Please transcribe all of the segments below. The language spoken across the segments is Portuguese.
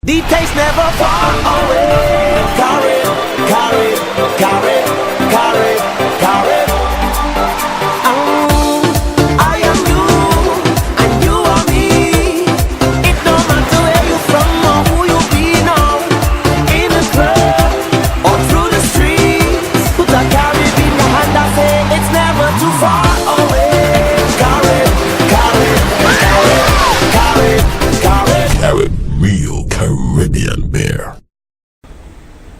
The taste never far away. Carry, carry, carry, carry, carry. I am you, and you are me. It don't matter where you from or who you be now. In the club or through the streets, put a carry in your hand and say it's never too far away. Carry, carry, carry, carry, carry. Carry real Caribbean beer.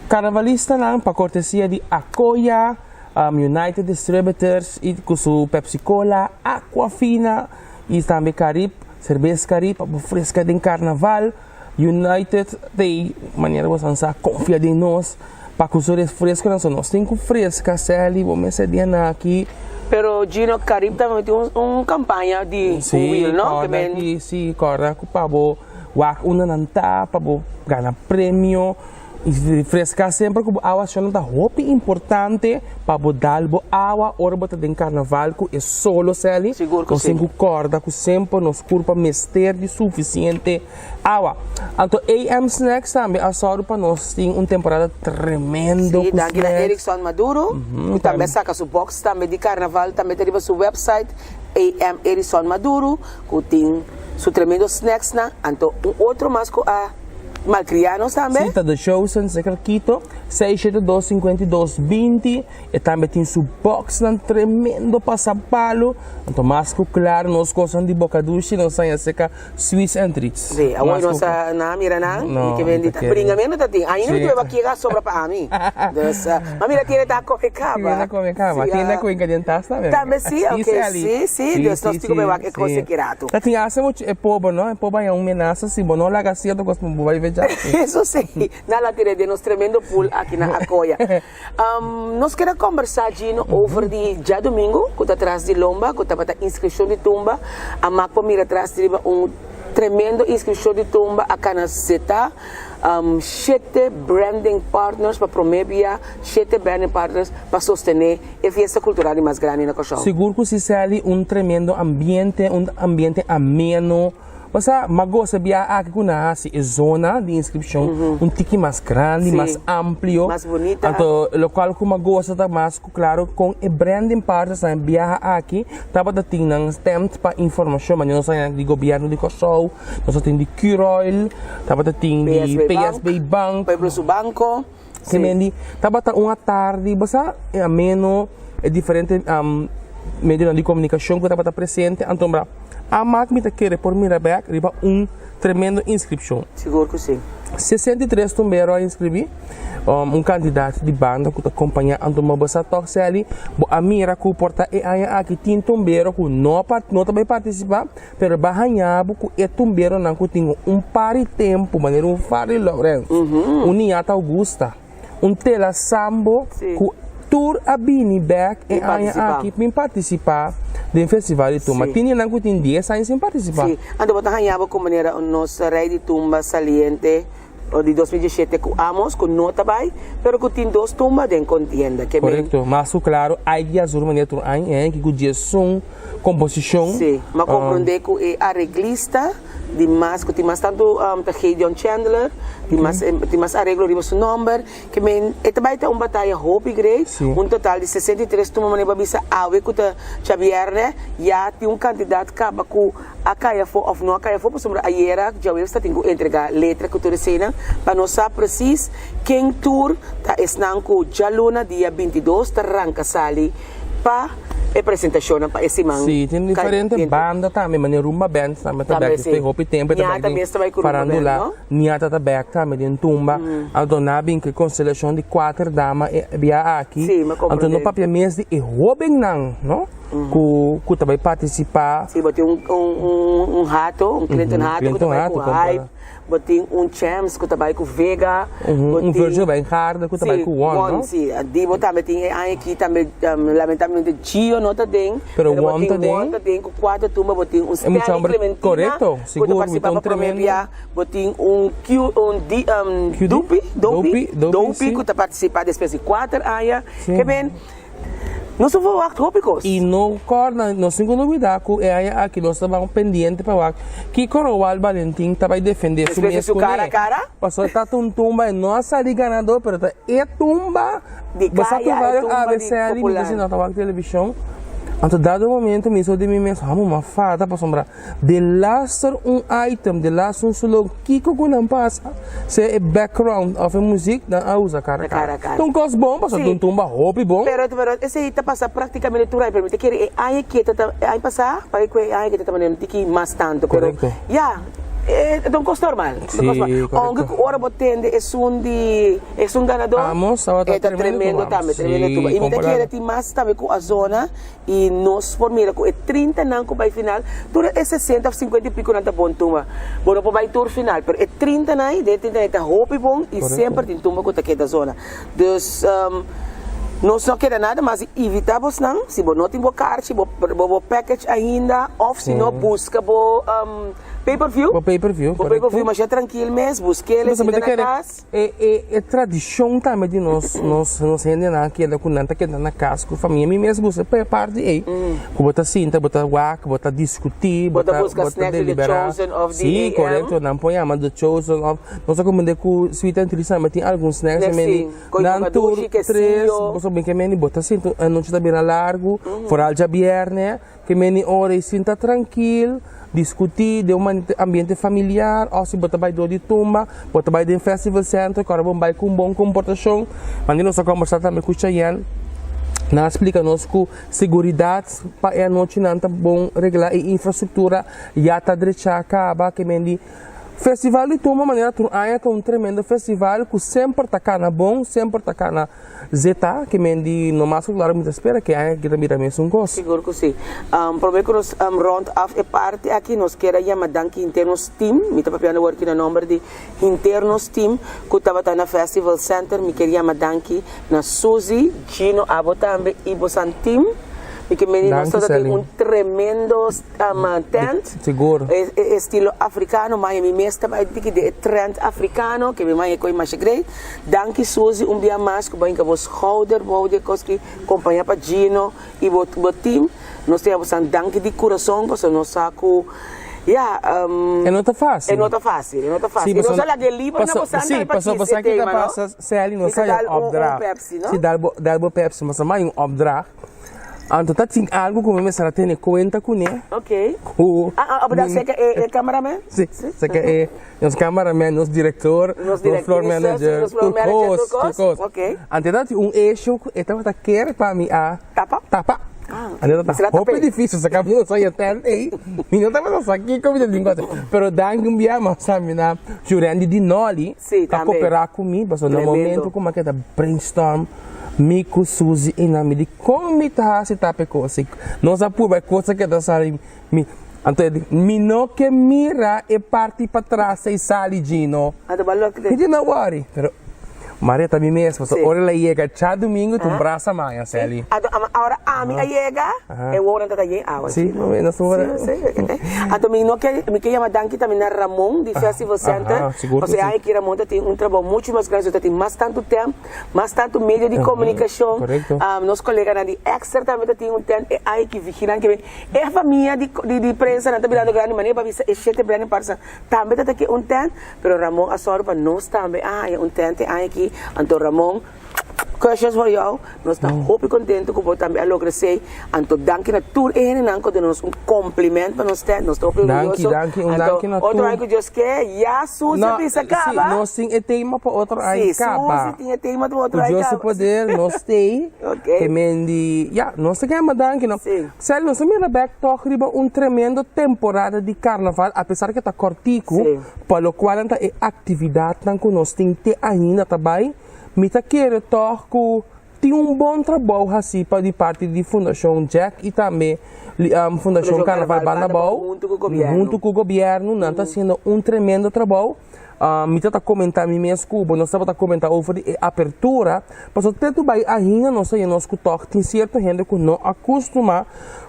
Carnavalista lang, pa cortesia di Acoya, United Distributors, ikusu Pepsi Cola, Aquafina, e também Carib, cerveja Carib, para fresca de carnaval, United, de maneira você não confia em nós, para que os frescos não são nós, tem que fresca, Sally, vamos ser aqui. Pero Gino Carib também tem uma campanha de Sim, não? Sim, correto, para una nanta, para ganhar prêmio. E frescar sempre com a água é muito importante para dar água órbita de carnaval que é solo sali com cinco cordas que sempre nos curva mistério suficiente água. Então AM Snacks também a só para nós tem uma temporada tremendo. Sim, daqui na Erickson Maduro, que também saca sua box também de carnaval, também tem o seu website AM Erickson Maduro, que tem seu tremendo snacks na, então outro mais que a Malcrianos também? Sim, tá do Chosen, Secret Quito, 672-5220, e também tem sua box nan tremendo passapalo, então mais que claro, nós gostamos de bocaduche, nós saímos seca Swiss and Treats. Sim, agora nós na mira na, que vende, bringamento tá tem, ainda não tem aqui sobra para mim, mas mira tiene da come cava. Come cava, tiene com ingredientes também. Também sim, ok, sim, Deus nós tico bem que coisa que rato. Tá tem asa muito é pobre, não? É pobre é ameaça, se não larga cedo com os vai ver. Isso sim, nada tira de nos tremendo pool aqui na Acoya. Nós queremos conversar, Gino, over de já domingo, que está atrás de Lomba, que está para a inscrição de tumba. A Macpa mira atrás de tremendo inscrição de tumba a Canaceta. 7 branding partners para promover, 7 branding partners para sostener a fiesta cultural mais grande na Cochão. Seguro que se sale tremendo ambiente, ameno. Você magosa via aqui com a zona de inscrição, tiki mais grande, mais amplo, mais bonita. Então, o local que magosa está mais claro com o branding partners na via aqui, tava da tinang stamp para informação, mas nós temos de governo de Kosovo, nós temos de Curoil, tava da ting de PSB Bank, Pueblo Banco, que mendi, tava da uma tarde, você é ameno, é diferente meio de comunicação que tava presente, então a máquina quer por Mirabec riba tremendo inscrição. Seguro que sim. 63 tumbeiros a inscrever, candidato de banda que acompanha uma bossa toxe ali, a mira que porta e aí aqui tem tumbeiro que não também participar, pero bahanhabo que é tumbeiro não que tem par de tempo, maneiro Fari Lourenço, Niata Augusta, Tela Sambo, que tour a Bini Back e aí aqui para participar do festival de tumba. Tinha não que tem 10 anos sem participar. Sim, ando botar ganhava com maneira nossa rei de tumba saliente de 2017 que amos com nota vai, pero que tem 2 tumbas de contienda que correto, mas claro, aí de azul maneira que o dia som, composição. Sim, mas compreender que a reglista de mais que tem mais tanto Gideon Chandler, tem mais arreglo de seu nome, que men também tem uma batalha Hope Great, total de 63 tumbas maneira bisa ave que tá Xavier, né? Já tem candidato que acaba com a caia for of não a caia for por sobre a era já eu está tendo entregar letra que tu recena para nós saber precis quem tour tá esnan com Jaluna dia 22 tá arranca sali para apresentação para esse man. Sim, tem diferentes bandas também, mas rumba band também tem Hope Tempo também Farandula, Niata também também tem tumba, então nabin que constelação de 4 damas via aqui, então no papel mês de Robin não, não? Que também participar. Sim, botei rato, Clinton rato, que também com hype. Botei Champs, que também com Vega. Virgil bem hard, que também com One, sim. Divo também tem aqui também, lamentavelmente, Gio não tem. Pero One tem com 4 tumbas, botei Stanley Clementina. Correto, seguro, então tremendo. Botei Dupi, que está participando depois de 4 anos. Que bem, Não só vou tópicos. E no corna, no singo novidade, é aqui nós estamos pendente para o que Coronel Valentim vai defender su mesmo cara a cara. Passou está tumba, nossa de ganador, pero é tumba. De caia, é tumba ABC ali, popular. você não estava na televisão. Então, dado momento, me sou de mim mesmo, uma fada para sombrar. De laster item, de laster solo, que não passa, se é background of a música, não usa cara a cara. Então, coisa bom, passou de tumba, roupa bom. Pero esse aí tá passando praticamente tudo aí, permite que aí que tá aí passar, para que aí que tá também que mais tanto, pero já é um custo normal. Onde que ora botende é um ganador. É tremendo também, tremendo tudo. E me tá querendo ter mais também com a zona e nós por mim com 30 não com vai final, tudo é 60 50 e pico não tá bom tuma. Bom, não vai tour final, pero é 30 não, de 30 tá roupa bom e sempre tem tuma com aquela zona. Dus nós não queremos nada, mas evitamos não, se você não tem boa carte, boa package ainda, ou se não busca boa pay-per-view. O pay-per-view, pay-per-view, mas é tranquilo mesmo, busque ele na casa. É tradição também de nós ainda não, que é com nanta que na casa, com a família, mim mesmo busca parte aí. Bota cinta, bota wak, bota discutir, bota deliberar. Sim, correto, não põe a mas do chosen of. Nós comendo com sweet and triste, mas tem alguns snacks, meni, não tour, três, você bem que meni bota cinta, a noite está bem largo, fora já viernes, que meni hora e sinta tranquilo. Discutir de um ambiente familiar, ou se você vai de tumba, você vai de festival center, agora vamos vai com boa comportação. Mas nós conversar também com o Cheyenne, nós explicamos que segurança para a noite não está bom regular e infraestrutura já está direita acaba que mendi festival de tumba maneira é um tremendo festival que sempre está na bom, sempre está na zeta que mendi no mais claro me espera que é que também mesmo um gosto. Seguro que sim. Problema que nós round off é parte aqui nós quer chamar danke internos team, me tá papiando work na número de internos team que estava na festival center, me queria chamar danke na Suzy, Gino, Abo também e Bosan team. E que nós temos tremendo tent, seguro. Estilo africano, mas me mesmo vai dizer que é trend africano, que me mais é coisa mais grande. Danke Suzy, dia mais que vai que vos holder, vou de coisa que acompanha para Gino e o team. Nós temos um danke de coração, porque nós saco é não tá fácil. É não tá fácil, é não tá fácil. Não sai de livro, não passa sim, passou você que passa, se ali não sai obdrag. Se dá o Pepsi, mas mais um obdrag. Então, tem algo que você vai ter conta com ele. Ok. Você que é cameraman? Sim, você que é nosso cameraman, nosso diretor, nosso floor manager, turcos. Ok. Então, eixo que estava quer para mim a tapa. Roupa é difícil, você acabou de sair até aí. Não estava só aqui como de língua. Mas danke dia, mas sabe, na jurando de Noli, para cooperar comigo, mas no momento como é que é brainstorm. Mico, Suzy, e nome de como está se tá pecosa. Nós apura coisa que está saindo. Então, não que mira e parte para trás e sale Gino. Ele não worry. Pero Maria também mesmo, ora ela chega já domingo, tu braça mais, Sally. Agora a minha chega, eu ora tá aí, sim, não sou ora. Então me que chama danke também na Ramon de Festival Center. Você aí que Ramon tem trabalho muito mais grande, tem mais tanto tempo, mais tanto meio de comunicação. Nosso colega na de Extra também tem tempo, aí que vigilam que é a família de prensa na tabela grande maneira para ver se grande parça. Também tem aqui tempo, pero Ramon a sorte para nós também, é tempo aí que Anto Ramon, questions voor jou. Nós estamos muito contentes com você também a lograr. Anto danke na tour e não que nós cumprimento para nós ter. Nós estamos orgulhosos. Danke na tour. Outro aí que Deus quer, Suzy pisa acaba. Nós temos tema para outro aí acaba. Suzy tem tema para outro aí acaba. Deus poder, nós tem. Que mendi, nós temos danke não. Sério, nós temos na back talk riba tremendo temporada de carnaval, apesar que está cortico, para o qual é atividade que nós temos ainda também. Me tá querendo que tem bom trabalho assim de parte de Fundação Jack e também Fundação Carnaval Bandabal junto com o governo não está sendo tremendo trabalho me tenta comentar mi mesmo, nós estamos a comentar over a apertura, mas o teto vai ainda nós aí nós que toque tem certa gente que não acostuma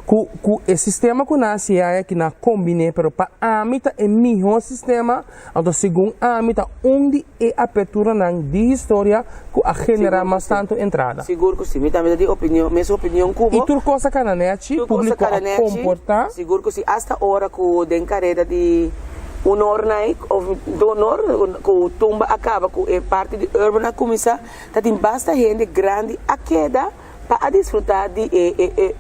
com o sistema que nasce aí que na combine, pero para a mita é melhor sistema, então segundo a mita onde é apertura não de história que a genera mais tanto entrada. Seguro que sim, me também dá opinião, mesma opinião que E tudo coisa que na net, público a comportar. Seguro que sim, hasta hora que o den carreira de honor ou do honor que o tumba acaba com a parte de urbana começa, tá tem basta gente grande a queda para desfrutar de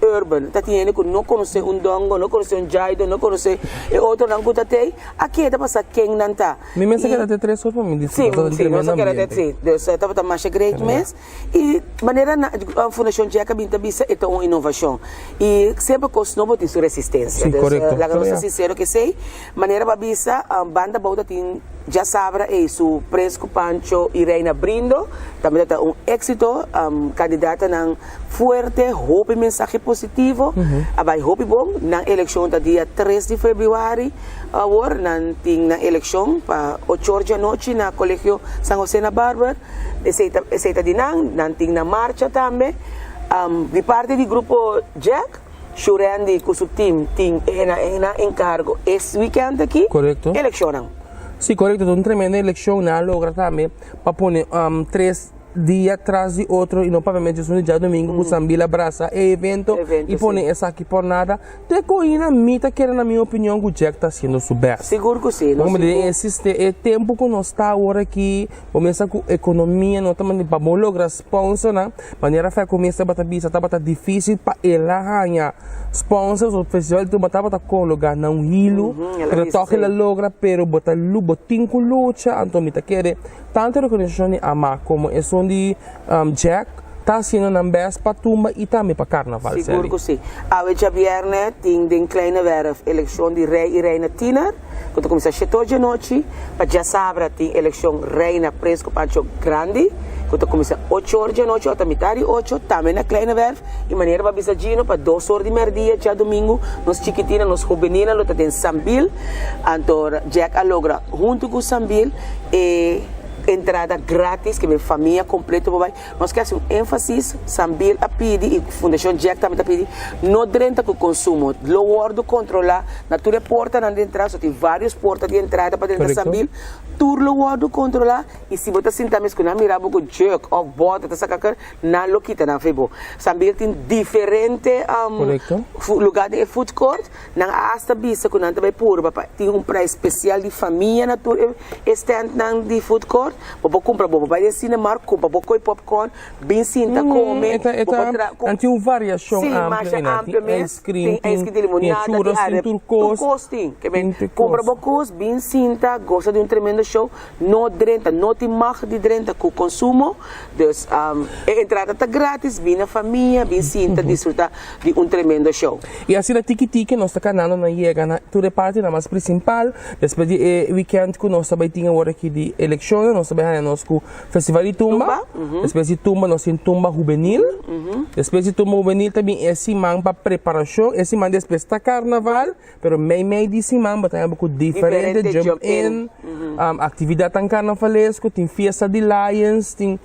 urban. Tá tem gente que não conhece dongo, não conhece jaido, não conhece outro não que tem, a queda passa quem não tá. Me pensa que era até 3 horas para mim. Sim, não quero até 3. Deus estava tá mais great mês e maneira a fundação Jack Binta Bisa é uma inovação e sempre costuma ter sua resistência. Sim, correto. La cosa sincero que sei, maneira babisa banda bauta tem já sabra e su Fresco Pancho e Reina Brindo, também está éxito, candidata ng fuerte, hope mensaje positivo, abay hope bom, na eleição da dia 3 de fevereiro, nanting na eleição pa 8 horas da noite na Colegio San José na Barber, aceita dinang, nanting na marcha também, de parte do grupo Jack, Shurandi com seu time, tem encargo esse weekend aqui, correto. Eleição. Sim, correto. Uma tremenda eleição na logra também para pôr 3 dias atrás de outro e não provavelmente um dia domingo com Sambila abraça evento e pôr essa aqui por nada. Te coina mita que era na minha opinião o Jack está sendo super. Seguro que sim. Vamos dizer, existe é tempo que nós está agora aqui, começa com economia, não estamos para lograr sponsor, né? Maneira foi começa a bater bisa, tá difícil para ela ganhar sponsors, o festival tu batava com lugar não hilo, pero toque la logra, pero bota botin com luta, então me tá querer tanto reconhecimento a má como é som de Jack está sendo na best para tumba e também para carnaval. Seguro que sim. Hoje viernes tem den kleine werf eleição de rei e reina Tiner, quando começa às 7 horas da noite, para já saber tem eleição reina Fresco Pancho Grande. Quando começa 8 horas da noite, até metade 8, também na kleine werf, e maneira para bisadinho para 2 horas de merdia, já domingo, nos chiquitina, nos juvenina, lo tem Sambil, então Jack alogra junto com Sambil e entrada grátis, que minha família completa, nós queremos um ênfase, Sambil a pedir, e Fundação Jack também a pedir, não durante o consumo, lower do controlar, na tua porta não de entrada, só tem várias portas de entrada para dentro da Sambil, tu lower do controlar, e se você sentar mesmo com a mirada com Jack, ou bota, não lo quita, não foi bom. Sambil tem diferente lugar de food court, não hasta bisa, quando não vai puro, tem preço especial de família, na tua stand de food court, bobo compra bobo vai de cinema compra bobo popcorn bem cinta come tem uma variação ampla tem ice cream tem churros tem turcos tem compra bocos bem cinta gosta de tremendo show não drenta não tem mais de drenta com consumo dus entrada tá grátis bem na família bem cinta desfrutar de tremendo show e assim na tiki nossa canal não chega na toda parte na mais principal depois de weekend que nós também tinha hora aqui de eleição nós também nós com festival de tumba, depois de tumba nós temos tumba juvenil, depois de tumba juvenil também esse man para preparação, esse man depois está carnaval, pero meio de semana batemos com diferente jump in, atividade em carnavalesco, tem festa de Lions, tem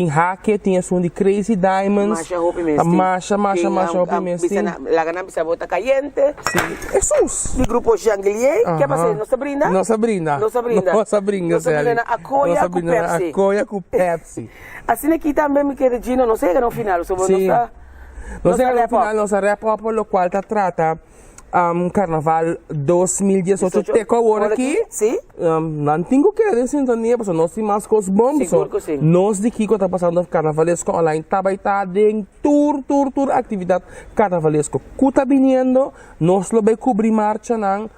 hack, tem som de Crazy Diamonds, marcha hopi mesmo, la gana bisa bota caliente, Jesus, de grupo Janglier, que passa nossa brinda, acolha com Pepsi. Assim aqui também, minha queridinha, não sei que no final, nossa réplica por lo qual está trata Carnaval 2018 teco agora aqui. Sim. Não tenho que ir em sintonia, porque nós temos mais coisas boas. Nós de Kiko está passando carnavalesco online, está em tour, atividade carnavalesco. Que está vindo, nós lo vai cobrir marcha, não.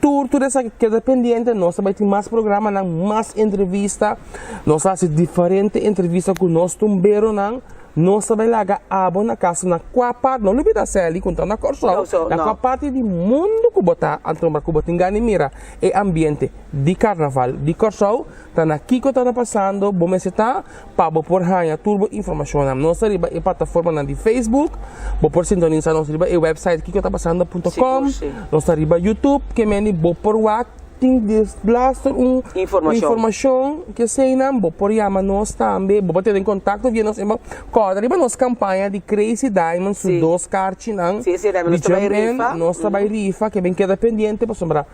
Tudo essa que é dependente, nós também temos mais programa, mais entrevista, nós fazemos diferente entrevista com nós tumbeiro, nós também lá na casa, na qual parte, não lhe ser ali, contando na Corsol, na qual parte do mundo que botar, antromar que botar em mira, é ambiente de carnaval, de Corsol, está aqui que está passando, bom mês está, para por ganhar turbo informação, nós arriba a plataforma na de Facebook, por sintonizar nós arriba a website que está passando.com, nós arriba YouTube, que meni por WhatsApp, tem desblasto informação que sei não, bo por chama nós também, bo bater em contato via nós emo corda, riba nós campanha de Crazy Diamond su dos cartas não. Sim, Diamond nós trabalha rifa que bem queda pendiente para sombra.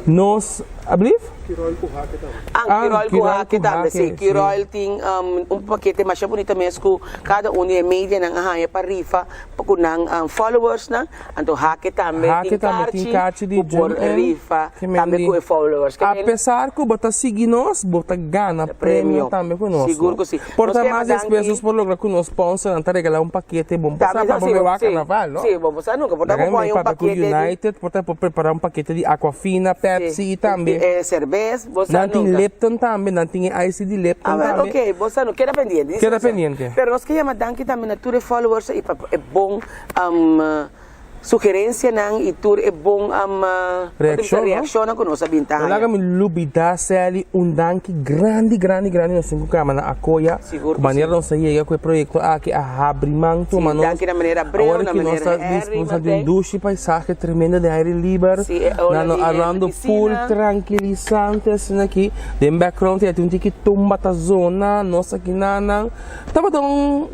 Nós abrir? Kirol Kuhake também, sim. Kirol tem paquete mais bonito mesmo, cada é média ng ahaya para rifa, para ng followers na, então Hake também tem carte de por rifa, também com followers. Apesar que bota seguir nós, bota gana prêmio também conosco. Seguro que sim. Porta mais despesas por lograr que nos sponsor, não regalar paquete bom passar para o carnaval, não? Sim, bom passar nunca, porta com paquete United, porta preparar preparar de Aquafina, Pepsi também. Cerveja, não tem Lipton também, não tem ice de Lipton também. Ok, você não queda pendiente. Queda pendiente. Pero nós queremos dar também na tua followers e é bom sugerência nang itur é bom reação na conosco bintahan. Wala kami lubida sali undanki grande nós temos kama na akoya. Maneira não saía com o projeto aqui a abrimang tu manos. Danki na maneira breu, na maneira disposta de indústria paisaje tremenda de aire livre. Around the pool tranquilizante assim aqui. De background tem um tiki tumba ta zona nossa aqui nanang. Tava tão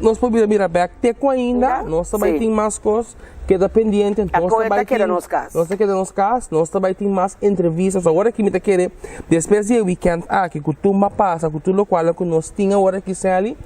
nós podemos mirar back teco ainda. Nós também tem mais coisas. Queda pendiente, nós queda nos casos, nós também tem mais entrevistas, agora que me está querendo, depois do weekend, que costuma passar, que tudo qual que nós tinha agora que sai ali,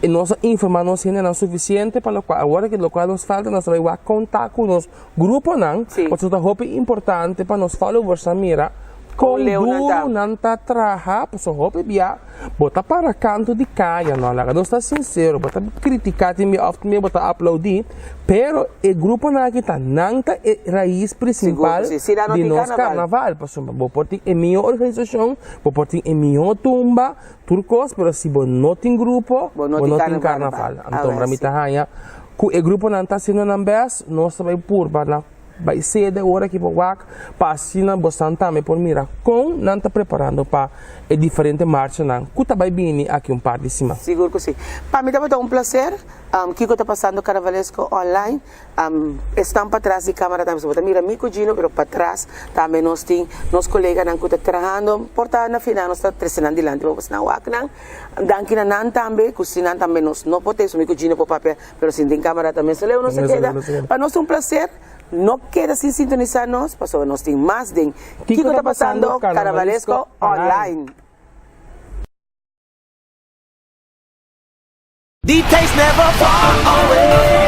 e nós informamos ainda não é suficiente para o qual, agora que o qual nos falta, nós vamos contar com o nosso grupo, não, porque isso é importante para nós followers, mira, com duro não está trabalhando, por isso hope bia, bota para canto de caia, não, não está sincero, bota criticar me oft me bota upload, pero o grupo na aqui tá não tá raiz principal de nosso carnaval, por isso vou portar a minha organização, vou portar a minha tumba, turcos, pero se você não tem grupo, você não tem carnaval, então para mim tá raia, o grupo não está sendo nambes, nós vai por para vai ser de hora que vou para assinar bastante também por mira com não está preparando para a diferente marcha não que vai vir aqui par de cima. Seguro que sim. Para mim é prazer Kiko está passando carnavalesco online estão para trás de câmera também você mira Mico Gino pero para trás também nós tem nos colegas não que está trabalhando porta na final nós está trazendo adiante vamos na wak não danke na nan também cozinhando também nós não podemos Mico Gino por papel pero sem tem câmera também se leu não se queda para nós prazer. No queda sin sintonizarnos, pasó nos tiene más de Kiko está pasando Carnavalesco online. The taste never far away.